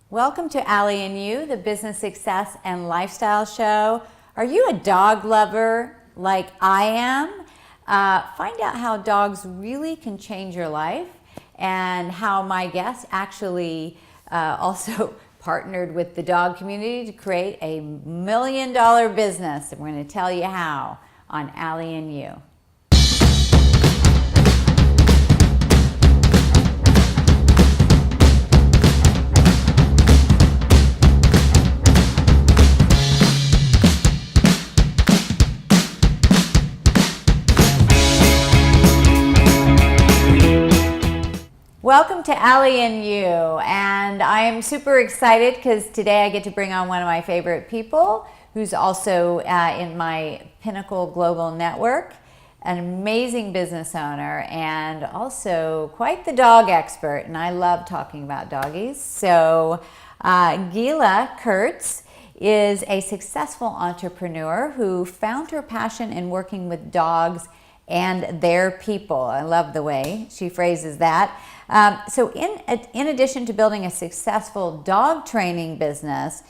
Welcome to Allie and You, the business success and lifestyle show. Are you a dog lover like I am? Find out how dogs really can change your life and how my guest actually also partnered with the dog community to create a $1 million business. And we're going to tell you how on Allie and You. Welcome to Allie and You, and I am super excited because today I get to bring on one of my favorite people who's also in my Pinnacle Global Network, an amazing business owner and also quite the dog expert, and I love talking about doggies. So Gila Kurtz is a successful entrepreneur who found her passion in working with dogs and their people. I love the way she phrases that. So in addition to building a successful dog training business,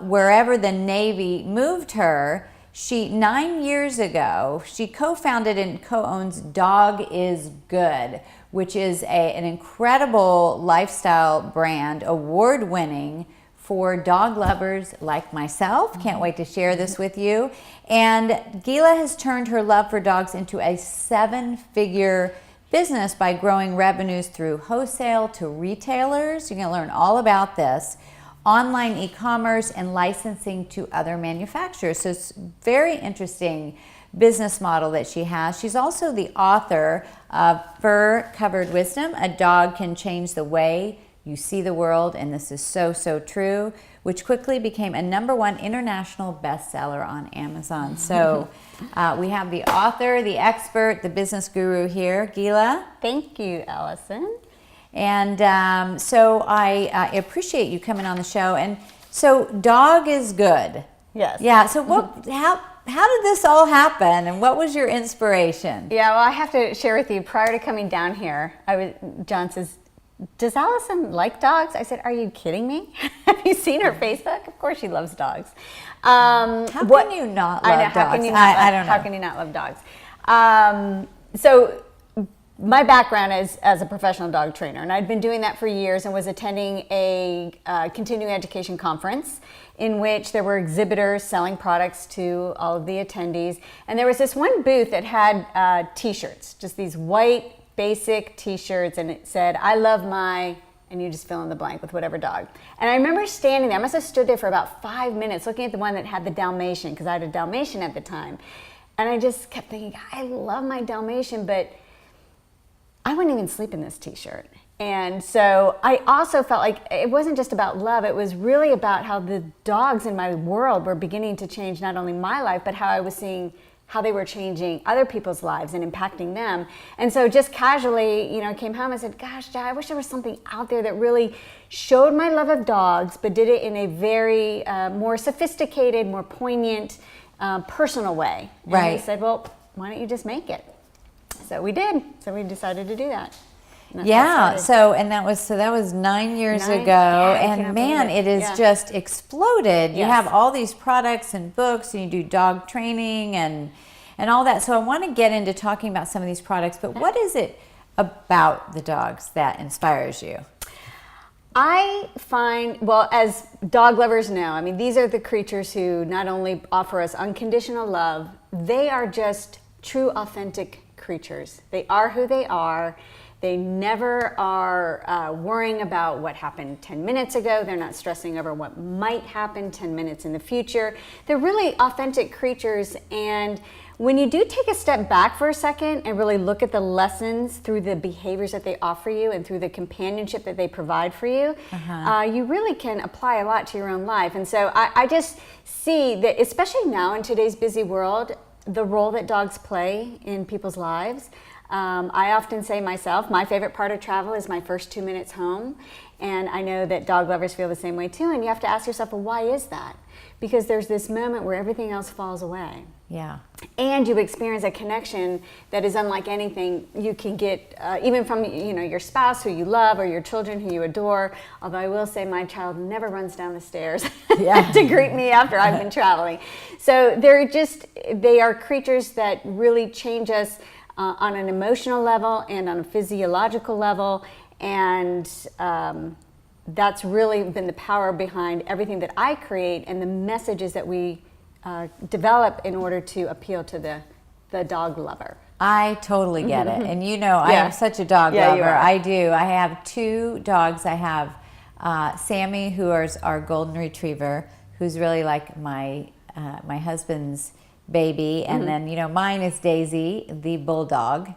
wherever the Navy moved her, 9 years ago, she co-founded and co-owns Dog is Good, which is an incredible lifestyle brand, award-winning for dog lovers like myself. Can't wait to share this with you. And Gila has turned her love for dogs into a 7-figure business by growing revenues through wholesale to retailers. You're going to learn all about this. Online e-commerce and licensing to other manufacturers. So it's a very interesting business model that she has. She's also the author of Fur Covered Wisdom, A Dog Can Change the Way You See the World, and this is so true, which quickly became a #1 international bestseller on Amazon. So we have the author, the expert, the business guru here, Gila. Thank you, Allison. And so I appreciate you coming on the show. And so Dog is Good. Yes. Yeah. So how did this all happen, and what was your inspiration? Yeah. Well, I have to share with you. Prior to coming down here, John says, "Does Allison like dogs?" I said, "Are you kidding me? Have you seen her Facebook? Of course she loves dogs." How can you not love dogs? I don't know. How can you not love dogs? So my background is as a professional dog trainer, and I'd been doing that for years and was attending a continuing education conference in which there were exhibitors selling products to all of the attendees. And there was this one booth that had t-shirts, just these white basic t-shirts, and it said, "I love my," and you just fill in the blank with whatever dog. And I remember standing there, I must have stood there for about 5 minutes looking at the one that had the Dalmatian, because I had a Dalmatian at the time. And I just kept thinking, I love my Dalmatian, but I wouldn't even sleep in this t-shirt. And so I also felt like it wasn't just about love, it was really about how the dogs in my world were beginning to change not only my life, but how I was seeing how they were changing other people's lives and impacting them. And so just casually, I came home and said, gosh, Dad, I wish there was something out there that really showed my love of dogs, but did it in a very more sophisticated, more poignant, personal way. Right. And he said, well, why don't you just make it? So we did. So we decided to do that. Yeah. That was 9 years ago, and man, it has just exploded. Yes. You have all these products and books, and you do dog training and all that. So I want to get into talking about some of these products, but what is it about the dogs that inspires you? I find, well, as dog lovers know, these are the creatures who not only offer us unconditional love, they are just true, authentic creatures. They are who they are. They never are worrying about what happened 10 minutes ago. They're not stressing over what might happen 10 minutes in the future. They're really authentic creatures, and when you do take a step back for a second and really look at the lessons through the behaviors that they offer you and through the companionship that they provide for you, you really can apply a lot to your own life. And so I just see that, especially now in today's busy world, the role that dogs play in people's lives. I often say myself, my favorite part of travel is my first 2 minutes home. And I know that dog lovers feel the same way too. And you have to ask yourself, well, why is that? Because there's this moment where everything else falls away. Yeah. And you experience a connection that is unlike anything you can get, even from your spouse who you love or your children who you adore. Although I will say my child never runs down the stairs to greet me after I've been traveling. So they are creatures that really change us on an emotional level and on a physiological level. And that's really been the power behind everything that I create and the messages that we develop in order to appeal to the dog lover. I totally get it. And I am such a dog lover. I do. I have 2 dogs. I have Sammy, who is our golden retriever, who's really like my husband's baby. And then, mine is Daisy, the bulldog.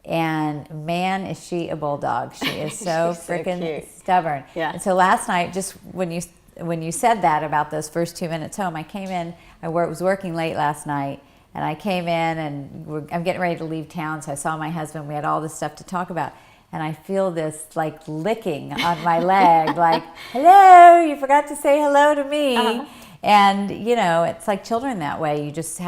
And man, is she a bulldog. She is so freaking stubborn. Yeah. And so last night, just when you said that about those first 2 minutes home, I came in, I was working late last night, and I came in and I'm getting ready to leave town, so I saw my husband, we had all this stuff to talk about, and I feel this like licking on my leg, like, hello, you forgot to say hello to me. And it's like children that way. You just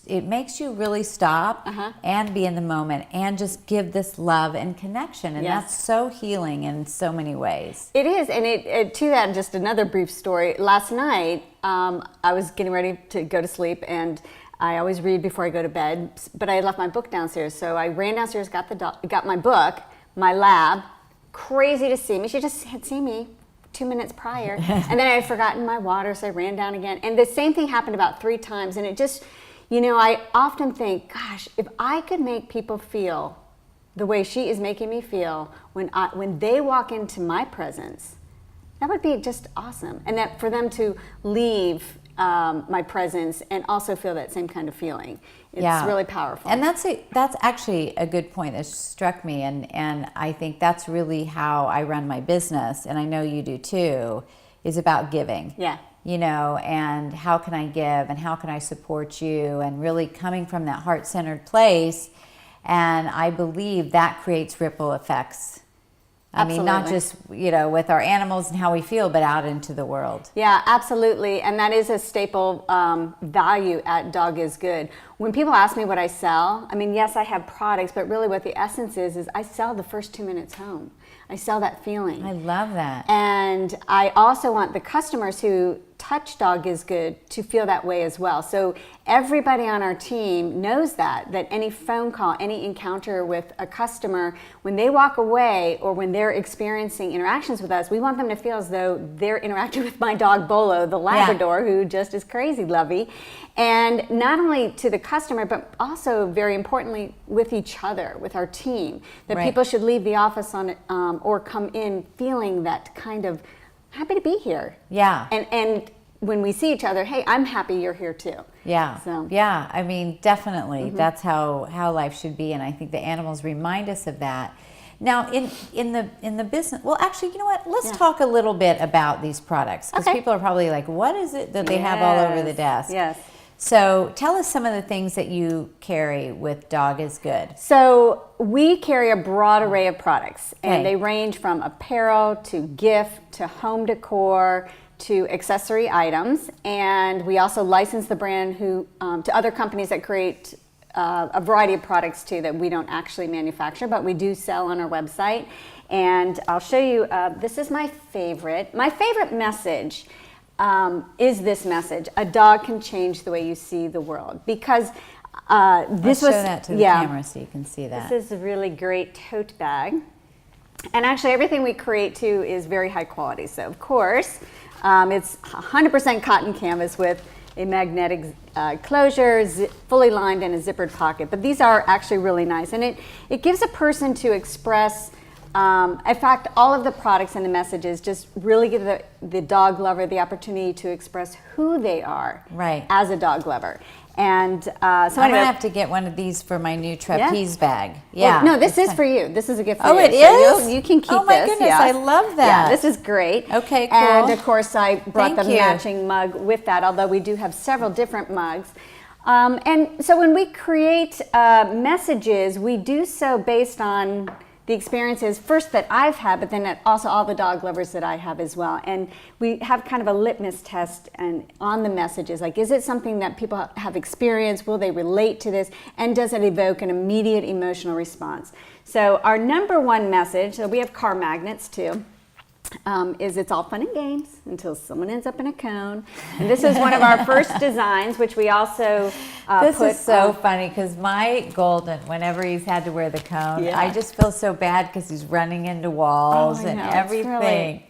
it makes you really stop and be in the moment and just give this love and connection, and that's so healing in so many ways. It is, and to that, just another brief story. Last night, I was getting ready to go to sleep, and I always read before I go to bed. But I left my book downstairs, so I ran downstairs, got my book, my lab, crazy to see me. She just had seen me 2 minutes prior, and then I had forgotten my water, so I ran down again. And the same thing happened about 3 times, and it just, I often think, gosh, if I could make people feel the way she is making me feel when they walk into my presence, that would be just awesome. And that for them to leave my presence and also feel that same kind of feeling. It's really powerful. And that's actually a good point that struck me, and I think that's really how I run my business, and I know you do too, is about giving. Yeah. And how can I give, and how can I support you, and really coming from that heart-centered place, and I believe that creates ripple effects. Absolutely. I mean, not just, with our animals and how we feel, but out into the world. Yeah, absolutely. And that is a staple value at Dog is Good. When people ask me what I sell, I mean, yes, I have products, but really what the essence is I sell the first 2 minutes home. I sell that feeling. I love that. And I also want the customers who touch Dog is Good to feel that way as well. So everybody on our team knows that any phone call, any encounter with a customer, when they walk away or when they're experiencing interactions with us, we want them to feel as though they're interacting with my dog Bolo, the Labrador, who just is crazy lovey. And not only to the customer, but also very importantly with each other, with our team, that people should leave the office or come in feeling that kind of happy to be here. Yeah. And when we see each other, hey, I'm happy you're here too. Yeah. So. Yeah. I mean, definitely. That's how life should be, and I think the animals remind us of that. Now, in the business, well, actually, you know what? Let's talk a little bit about these products, because people are probably like, what is it that they have all over the desk? Yes. So tell us some of the things that you carry with Dog is Good. So we carry a broad array of products, and they range from apparel to gift to home decor to accessory items. And we also license the brand to other companies that create a variety of products too that we don't actually manufacture, but we do sell on our website. And I'll show you, this is my favorite. My favorite message is this message: a dog can change the way you see the world. Because Let's show that to the camera so you can see that. This is a really great tote bag. And actually everything we create too is very high quality. So of course, it's 100% cotton canvas with a magnetic closure, fully lined, and a zippered pocket. But these are actually really nice. And it gives a person to express, in fact, all of the products and the messages just really give the dog lover the opportunity to express who they are as a dog lover. And so I'm going to have to get one of these for my new trapeze bag. Yeah. Well, no, this is for you. This is a gift for you. Oh, it is? So you can keep this. Oh, my goodness. I love that. Yeah, this is great. Okay, cool. And, of course, I brought the matching mug with that, although we do have several different mugs. And so when we create messages, we do so based on the experiences first that I've had, but then also all the dog lovers that I have as well. And we have kind of a litmus test and on the messages, like, is it something that people have experienced? Will they relate to this? And does it evoke an immediate emotional response? So our number one message, so we have car magnets too, is it's all fun and games until someone ends up in a cone. And this is one of our first designs, which we also this is so funny because my Golden, whenever he's had to wear the cone, I just feel so bad because he's running into walls and everything.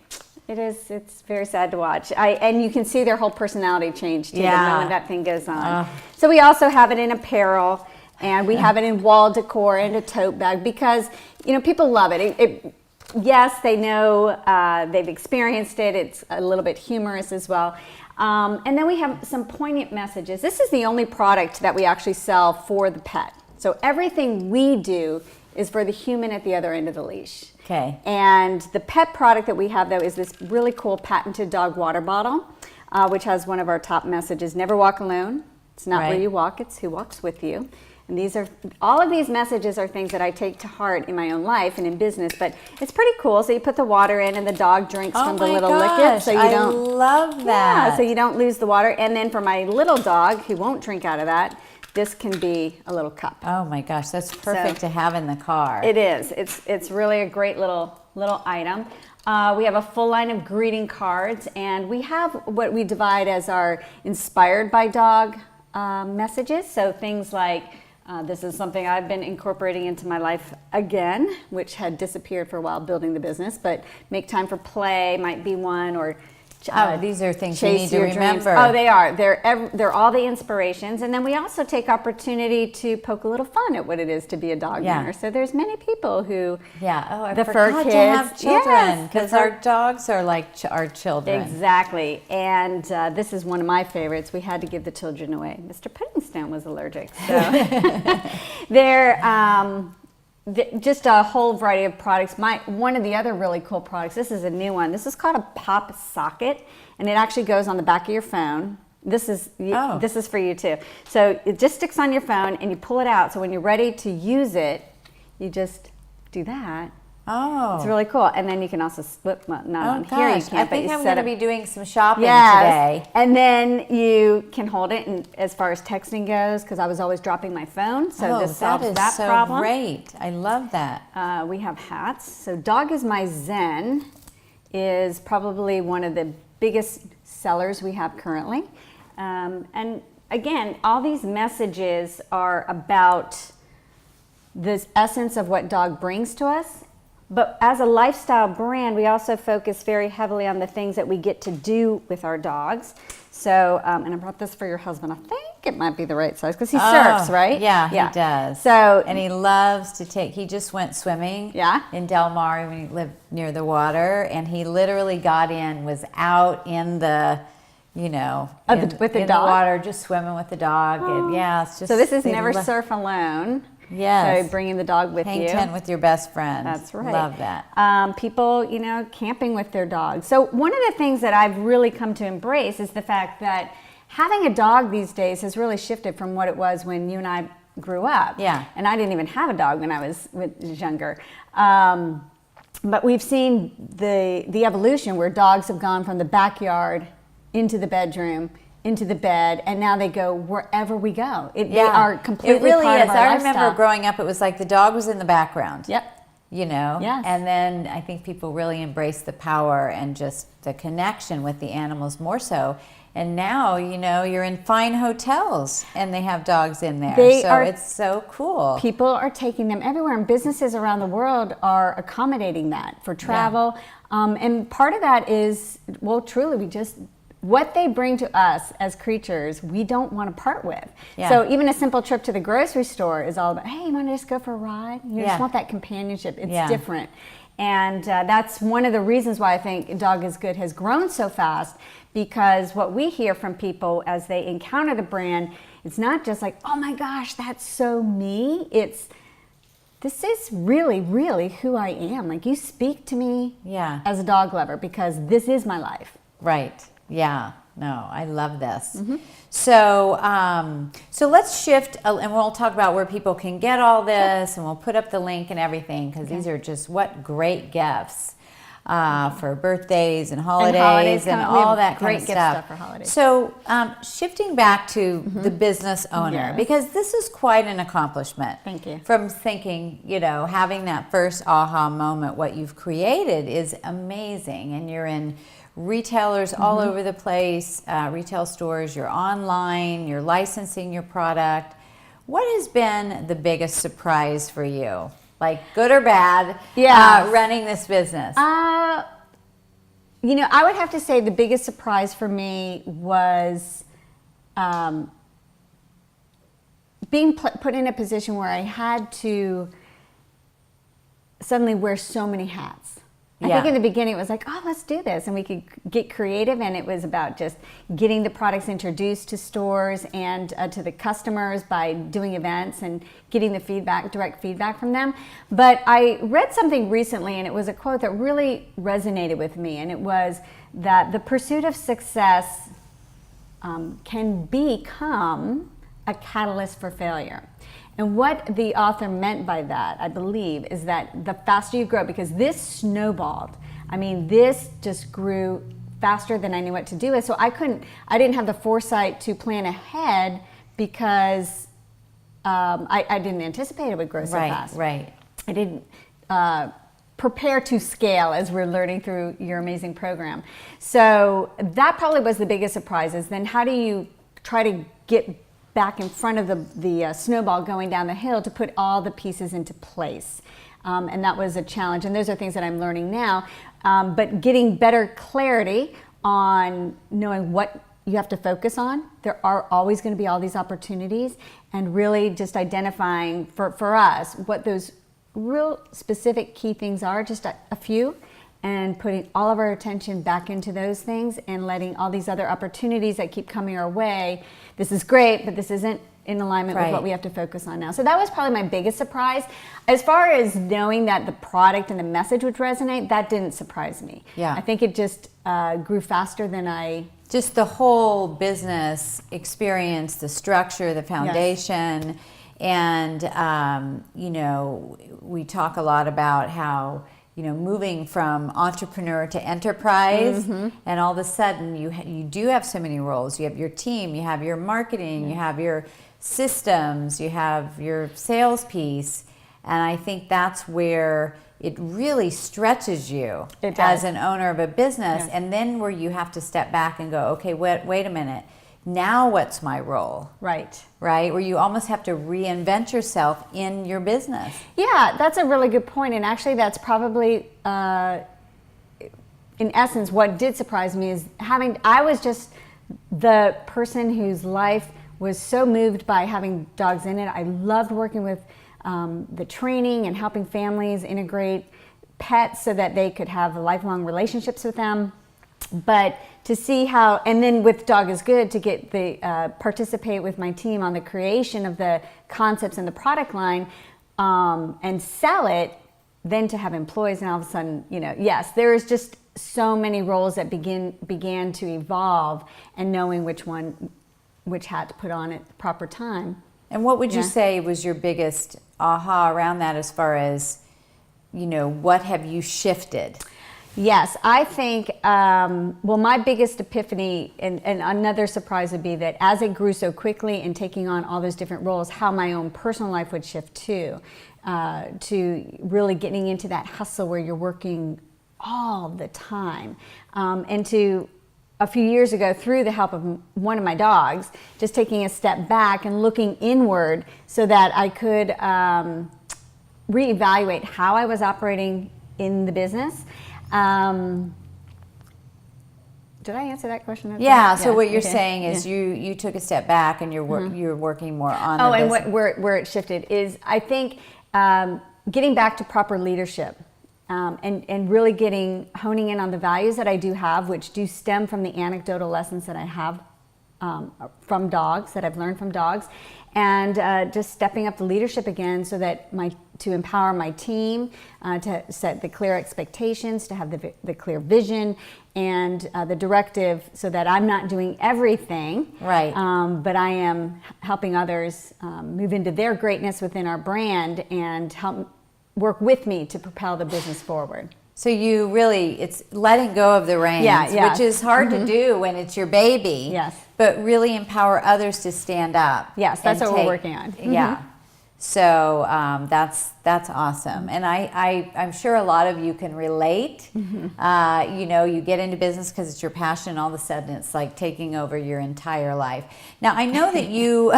It's very sad to watch. And you can see their whole personality change too, the moment that thing goes on. So we also have it in apparel, and we have it in wall decor and a tote bag because, you know, people love it. Yes, they know, they've experienced it. It's a little bit humorous as well. And then we have some poignant messages. This is the only product that we actually sell for the pet. So everything we do is for the human at the other end of the leash. Okay. And the pet product that we have, though, is this really cool patented dog water bottle, which has one of our top messages, never walk alone. It's not where you walk, it's who walks with you. And all of these messages are things that I take to heart in my own life and in business, but it's pretty cool. So you put the water in and the dog drinks from the little liquid. So I love that. Yeah, so you don't lose the water. And then for my little dog who won't drink out of that, this can be a little cup. Oh my gosh, that's perfect to have in the car. It is. It's really a great little item. We have a full line of greeting cards, and we have what we divide as our inspired by dog messages. So things like, this is something I've been incorporating into my life again, which had disappeared for a while building the business, but make time for play might be one, or these are things you need to remember. Dreams. Oh, they are. They're all the inspirations. And then we also take opportunity to poke a little fun at what it is to be a dog owner. So there's many people who... I the forgot fur kids, to have children, because our dogs are like our children. Exactly. And this is one of my favorites. We had to give the children away. Mr. Puddingstone was allergic. So they're... just a whole variety of products. One of the other really cool products, this is a new one. This is called a PopSocket, and it actually goes on the back of your phone. This is for you too. So it just sticks on your phone, and you pull it out. So when you're ready to use it, you just do that. Oh, it's really cool. And then you can also split. Well, not on here you can't. I think I'm going to be doing some shopping today. And then you can hold it, and as far as texting goes, because I was always dropping my phone, so this solves that problem. Great! I love that. We have hats. So Dog is My Zen is probably one of the biggest sellers we have currently. And again, all these messages are about this essence of what dog brings to us. But as a lifestyle brand, we also focus very heavily on the things that we get to do with our dogs. So, and I brought this for your husband. I think it might be the right size because he surfs, right? Yeah, he does. So, and he loves to he just went swimming in Del Mar when he lived near the water, and he literally was out in the, with the water, just swimming with the dog. And it's just. So this is never surf alone. Yes. So bringing the dog with you. Hang tent with your best friend. That's right. Love that. People, camping with their dogs. So one of the things that I've really come to embrace is the fact that having a dog these days has really shifted from what it was when you and I grew up. Yeah. And I didn't even have a dog when I was younger. But we've seen the evolution where dogs have gone from the backyard into the bedroom, into the bed, and now they go wherever we go. They are completely part of our lifestyle. I remember growing up, it was like the dog was in the background. Yep. Yes. And then I think people really embrace the power and just the connection with the animals more so. And now, you're in fine hotels and they have dogs in there. It's so cool. People are taking them everywhere, and businesses around the world are accommodating that for travel. And part of that is, truly, what they bring to us as creatures, we don't want to part with. Yeah. So even a simple trip to the grocery store is all about, hey, you want to just go for a ride? You just want that companionship. It's different. And that's one of the reasons why I think Dog is Good has grown so fast, because what we hear from people as they encounter the brand, it's not just like, oh my gosh, that's so me. This is really, really who I am. Like, you speak to me as a dog lover because this is my life. Right. Yeah. No, I love this. So, so let's shift, and we'll talk about where people can get all this, and we'll put up the link and everything, because these are just what great gifts for birthdays and holidays and all that kind of stuff. For holidays. So, shifting back to the business owner, because this is quite an accomplishment. Thank you. From thinking, having that first aha moment, what you've created is amazing, and you're in retailers all over the place, retail stores, you're online, you're licensing your product. What has been the biggest surprise for you? Like good or bad, running this business? I would have to say the biggest surprise for me was being put in a position where I had to suddenly wear so many hats. I think in the beginning it was like, oh, let's do this. And we could get creative. And it was about just getting the products introduced to stores and to the customers by doing events and getting the direct feedback from them. But I read something recently, and it was a quote that really resonated with me. And it was that the pursuit of success can become a catalyst for failure. And what the author meant by that, I believe, is that the faster you grow, because this snowballed. I mean, this just grew faster than I knew what to do with. So I didn't have the foresight to plan ahead because I didn't anticipate it would grow so fast. Right. I didn't prepare to scale, as we're learning through your amazing program. So that probably was the biggest surprise, is then how do you try to get back in front of the snowball going down the hill to put all the pieces into place. And that was a challenge. And those are things that I'm learning now. But getting better clarity on knowing what you have to focus on. There are always going to be all these opportunities, and really just identifying for us what those real specific key things are, just a few, and putting all of our attention back into those things and letting all these other opportunities that keep coming our way. This is great, but this isn't in alignment with what we have to focus on now. So that was probably my biggest surprise. As far as knowing that the product and the message would resonate, that didn't surprise me. Yeah. I think it just grew faster than I... Just the whole business experience, the structure, the foundation, and, we talk a lot about how moving from entrepreneur to enterprise, and all of a sudden you do have so many roles. You have your team, you have your marketing, you have your systems, you have your sales piece, and I think that's where it really stretches you as an owner of a business, and then where you have to step back and go, okay, wait a minute. Now what's my role? Right? Where you almost have to reinvent yourself in your business. Yeah, that's a really good point. And actually that's probably, in essence, what did surprise me is I was just the person whose life was so moved by having dogs in it. I loved working with the training and helping families integrate pets so that they could have lifelong relationships with them. But to see how, and then with Dog is Good, to get participate with my team on the creation of the concepts and the product line, and sell it, then to have employees, and all of a sudden, yes, there is just so many roles that began to evolve, and knowing which hat to put on at the proper time. And what would you say was your biggest aha around that, as far as, what have you shifted? Yes, I think, my biggest epiphany and another surprise would be that as it grew so quickly and taking on all those different roles, how my own personal life would shift too, to really getting into that hustle where you're working all the time. And to, a few years ago, through the help of one of my dogs, just taking a step back and looking inward so that I could reevaluate how I was operating in the business. Did I answer that question? Yeah. So what you're saying is you took a step back and you're working more on. Oh, and where it shifted is, I think, getting back to proper leadership, and really honing in on the values that I do have, which do stem from the anecdotal lessons that I have from dogs, that I've learned from dogs, and just stepping up the leadership again so that my to empower my team, to set the clear expectations, to have the clear vision and the directive, so that I'm not doing everything, right? But I am helping others move into their greatness within our brand and help work with me to propel the business forward. So you really, it's letting go of the reins, which is hard to do when it's your baby. Yes. But really empower others to stand up. Yes, that's what we're working on. Yeah. So that's awesome, and I'm sure a lot of you can relate. You know, you get into business because it's your passion, and all of a sudden it's like taking over your entire life. Now I know that you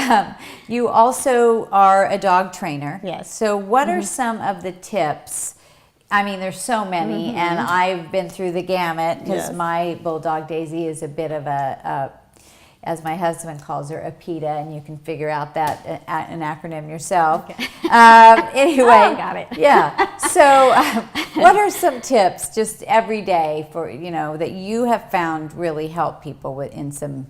you also are a dog trainer. Yes. So what are some of the tips? I mean, there's so many, and I've been through the gamut because my bulldog Daisy is a bit of a as my husband calls her, a PETA, and you can figure out that an acronym yourself. Okay. Anyway, got it. Yeah. So, what are some tips just every day for that you have found really help people in some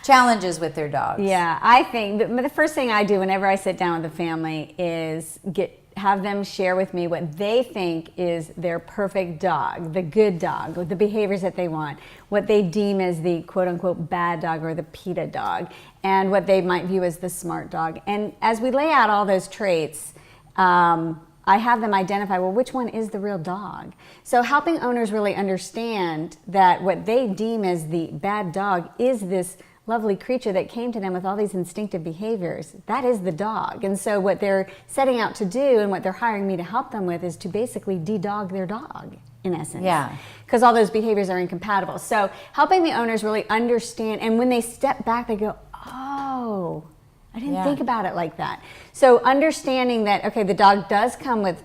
challenges with their dogs? Yeah, I think the first thing I do whenever I sit down with a family is have them share with me what they think is their perfect dog, the good dog, with the behaviors that they want, what they deem as the quote-unquote bad dog or the PETA dog, and what they might view as the smart dog. And as we lay out all those traits, I have them identify, well, which one is the real dog? So helping owners really understand that what they deem as the bad dog is this lovely creature that came to them with all these instinctive behaviors. That is the dog. And so what they're setting out to do and what they're hiring me to help them with is to basically de-dog their dog, in essence. Yeah. Because all those behaviors are incompatible. So helping the owners really understand, and when they step back, they go, oh, I didn't think about it like that. So understanding that, okay, the dog does come with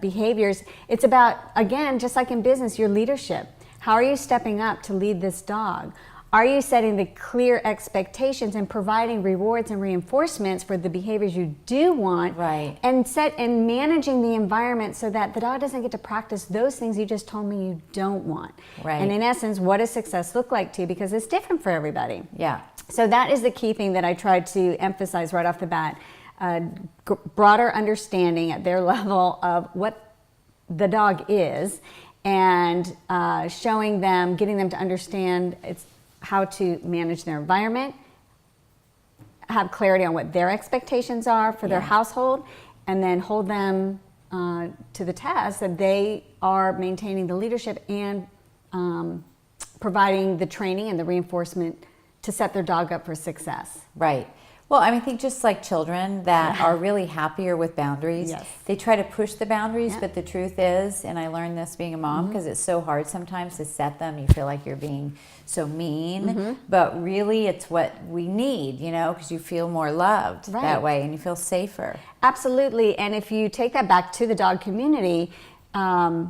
behaviors. It's about, again, just like in business, your leadership. How are you stepping up to lead this dog? Are you setting the clear expectations and providing rewards and reinforcements for the behaviors you do want? Right. And managing the environment so that the dog doesn't get to practice those things you just told me you don't want. Right. And in essence, what does success look like to you? Because it's different for everybody. Yeah. So that is the key thing that I tried to emphasize right off the bat. Broader understanding at their level of what the dog is, and showing them, getting them to understand how to manage their environment, have clarity on what their expectations are for their household, and then hold them to the test that they are maintaining the leadership and providing the training and the reinforcement to set their dog up for success. Right. Well, I think just like children that are really happier with boundaries, they try to push the boundaries, but the truth is, and I learned this being a mom, because it's so hard sometimes to set them, you feel like you're being so mean, but really it's what we need, because you feel more loved that way and you feel safer. Absolutely, and if you take that back to the dog community, a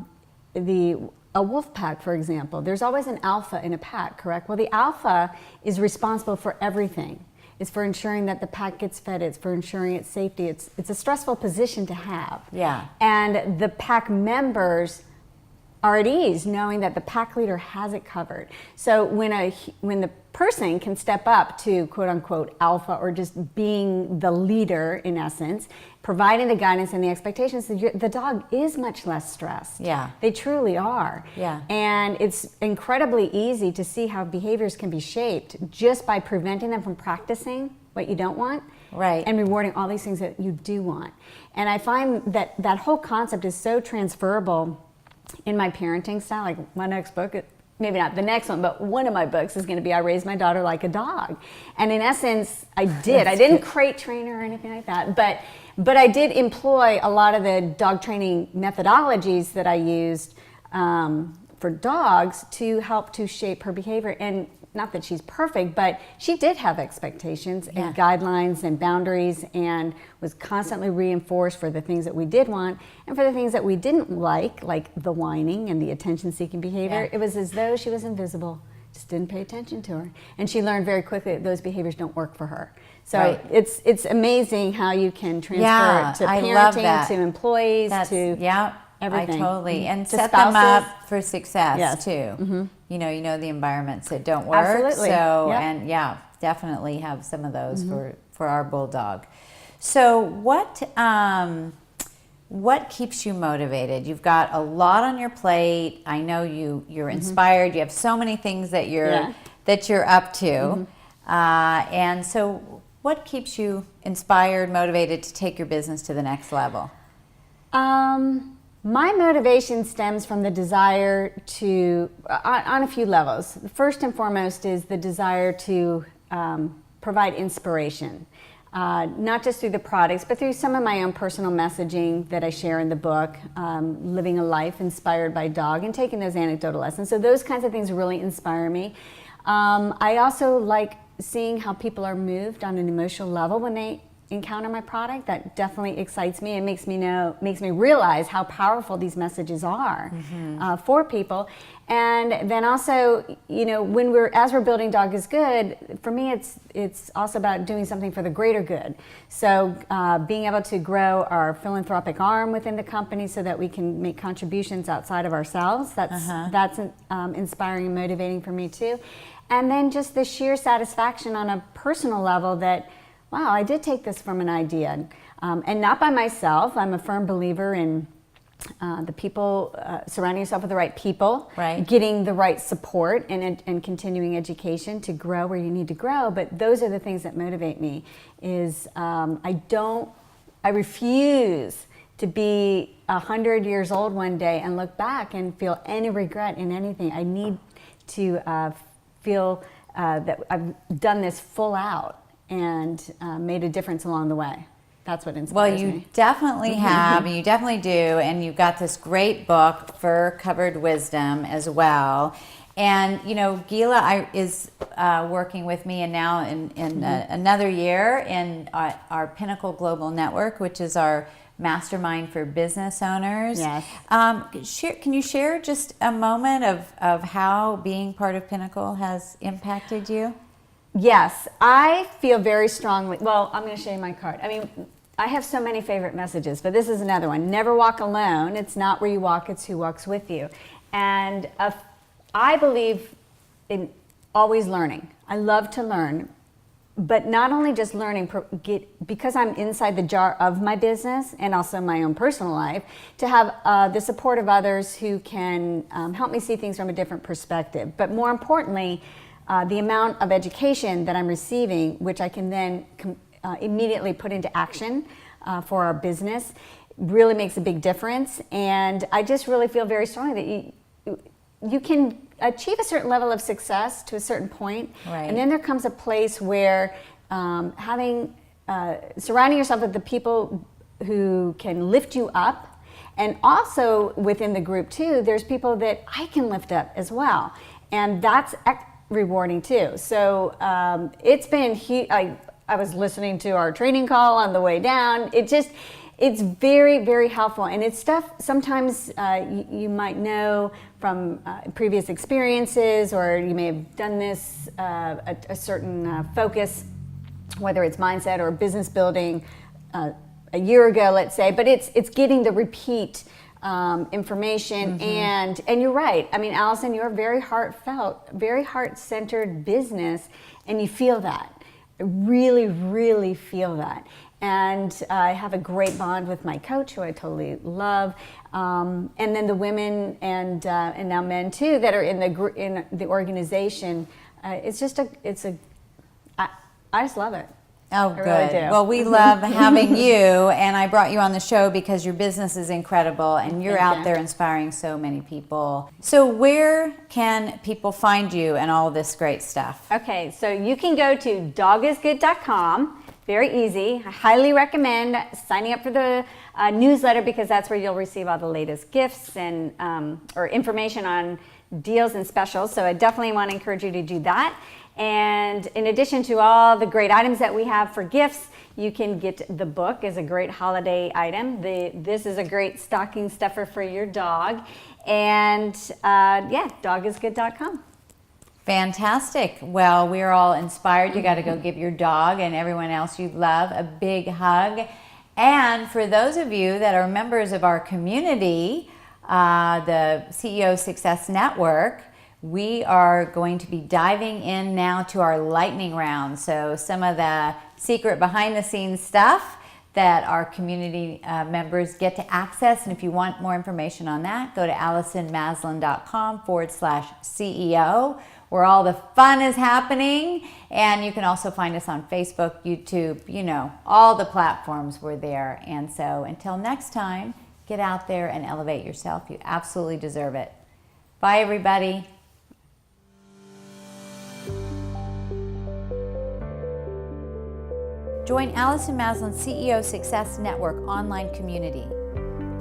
wolf pack, for example, there's always an alpha in a pack, correct? Well, the alpha is responsible for everything. It's for ensuring that the pack gets fed. It's for ensuring its safety. It's a stressful position to have. Yeah. And the pack members are at ease knowing that the pack leader has it covered. So when the person can step up to quote unquote alpha, or just being the leader in essence, providing the guidance and the expectations, the dog is much less stressed. Yeah. They truly are. Yeah. And it's incredibly easy to see how behaviors can be shaped just by preventing them from practicing what you don't want. Right. And rewarding all these things that you do want. And I find that that whole concept is so transferable in my parenting style. Like my next book, maybe not the next one, but one of my books is going to be I Raised My Daughter Like a Dog. And in essence, I didn't crate train her or anything like that, but I did employ a lot of the dog training methodologies that I used for dogs to help to shape her behavior. And not that she's perfect, but she did have expectations and guidelines and boundaries, and was constantly reinforced for the things that we did want, and for the things that we didn't like the whining and the attention-seeking behavior. It was as though she was invisible, just didn't pay attention to her. And she learned very quickly that those behaviors don't work for her. So it's amazing how you can transfer it to parenting, to employees, to everything. I totally, and set them up for success too. You know the environments that don't work. Absolutely. So and definitely have some of those for our bulldog. So what keeps you motivated? You've got a lot on your plate. I know you're inspired. You have so many things that you're up to. And so what keeps you inspired, motivated to take your business to the next level? My motivation stems from the desire to, on a few levels. First and foremost is the desire to provide inspiration. Not just through the products, but through some of my own personal messaging that I share in the book, living a life inspired by dog and taking those anecdotal lessons. So those kinds of things really inspire me. I also like seeing how people are moved on an emotional level when they encounter my product. That definitely excites me and makes me realize how powerful these messages are for people. And then also, as we're building Dog is Good, for me it's also about doing something for the greater good. So being able to grow our philanthropic arm within the company so that we can make contributions outside of ourselves, that's inspiring and motivating for me too. And then just the sheer satisfaction on a personal level that, wow, I did take this from an idea. And not by myself. I'm a firm believer in the people, surrounding yourself with the right people, getting the right support and continuing education to grow where you need to grow. But those are the things that motivate me is I refuse to be 100 years old one day and look back and feel any regret in anything. I need to feel that I've done this full out and made a difference along the way. That's what inspires me. Well, you definitely have, and you definitely do, and you've got this great book, Fur Covered Wisdom, as well. And, Gila is working with me, and now in another year in our Pinnacle Global Network, which is our mastermind for business owners. Yes. Can you share just a moment of how being part of Pinnacle has impacted you? Yes, I feel very strongly. Well, I'm going to show you my card. I mean, I have so many favorite messages, but this is another one. Never walk alone. It's not where you walk, it's who walks with you. And I believe in always learning. I love to learn, but not only just learning, because I'm inside the jar of my business and also my own personal life, to have the support of others who can help me see things from a different perspective. But more importantly, the amount of education that I'm receiving, which I can then immediately put into action for our business, really makes a big difference. And I just really feel very strongly that you can achieve a certain level of success to a certain point, and then there comes a place where surrounding yourself with the people who can lift you up, and also within the group too, there's people that I can lift up as well, and that's rewarding too. So it's been huge. I was listening to our training call on the way down. It's very, very helpful, and it's stuff sometimes you might know from previous experiences, or you may have done this a certain focus, whether it's mindset or business building a year ago, let's say. But it's getting the repeat information, and you're right. I mean, Allison, you're very heartfelt, very heart-centered business, and you feel that. I really, really feel that. And I have a great bond with my coach, who I totally love, and then the women and now men too that are in the organization. I just love it. Oh, good. Really do. Well, we love having you, and I brought you on the show because your business is incredible, and you're out there inspiring so many people. So where can people find you and all this great stuff? Okay, so you can go to dogisgood.com. Very easy. I highly recommend signing up for the newsletter, because that's where you'll receive all the latest gifts and or information on deals and specials. So I definitely want to encourage you to do that. And in addition to all the great items that we have for gifts, you can get the book as a great holiday item. This is a great stocking stuffer for your dog. And dogisgood.com. Fantastic. Well, we're all inspired. You got to go give your dog and everyone else you love a big hug. And for those of you that are members of our community, the CEO Success Network, we are going to be diving in now to our lightning round. So some of the secret behind the scenes stuff that our community members get to access. And if you want more information on that, go to AllisonMaslan.com/CEO, where all the fun is happening. And you can also find us on Facebook, YouTube, you know, all the platforms we're there. And so until next time, get out there and elevate yourself. You absolutely deserve it. Bye, everybody. Join Allison Maslan's CEO Success Network online community.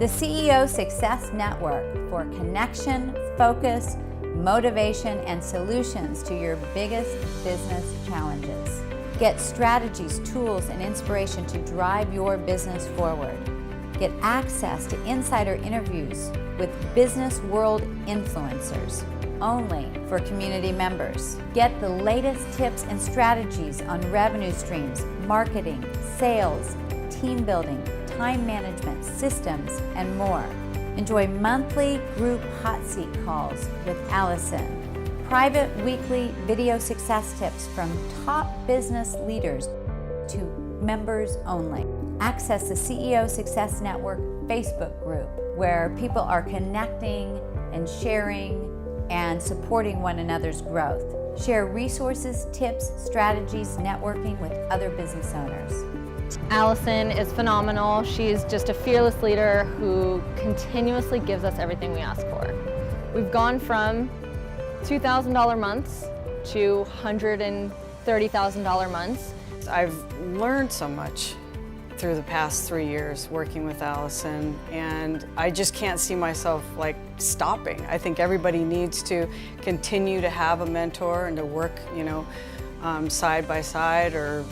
The CEO Success Network for connection, focus, motivation, and solutions to your biggest business challenges. Get strategies, tools, and inspiration to drive your business forward. Get access to insider interviews with business world influencers, only for community members. Get the latest tips and strategies on revenue streams, marketing, sales, team building, time management, systems, and more. Enjoy monthly group hot seat calls with Allison, private weekly video success tips from top business leaders to members only. Access the CEO Success Network Facebook group, where people are connecting and sharing and supporting one another's growth. Share resources, tips, strategies, networking with other business owners. Allison is phenomenal. She's just a fearless leader who continuously gives us everything we ask for. We've gone from $2,000 months to $130,000 months. I've learned so much through the past 3 years working with Allison, and I just can't see myself like stopping. I think everybody needs to continue to have a mentor and to work, side by side, or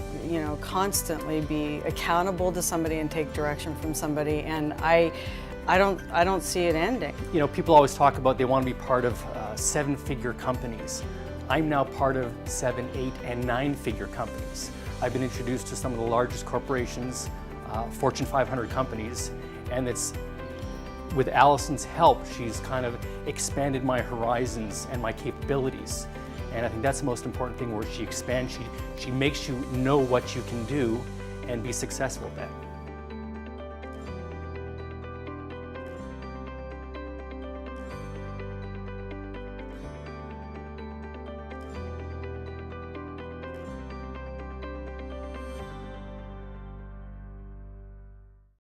constantly be accountable to somebody and take direction from somebody. And I don't see it ending. People always talk about they want to be part of 7-figure companies. I'm now part of 7, 8, and 9-figure companies. I've been introduced to some of the largest corporations, Fortune 500 companies, and it's with Allison's help, she's kind of expanded my horizons and my capabilities. And I think that's the most important thing, where she expands, she makes you know what you can do and be successful at that.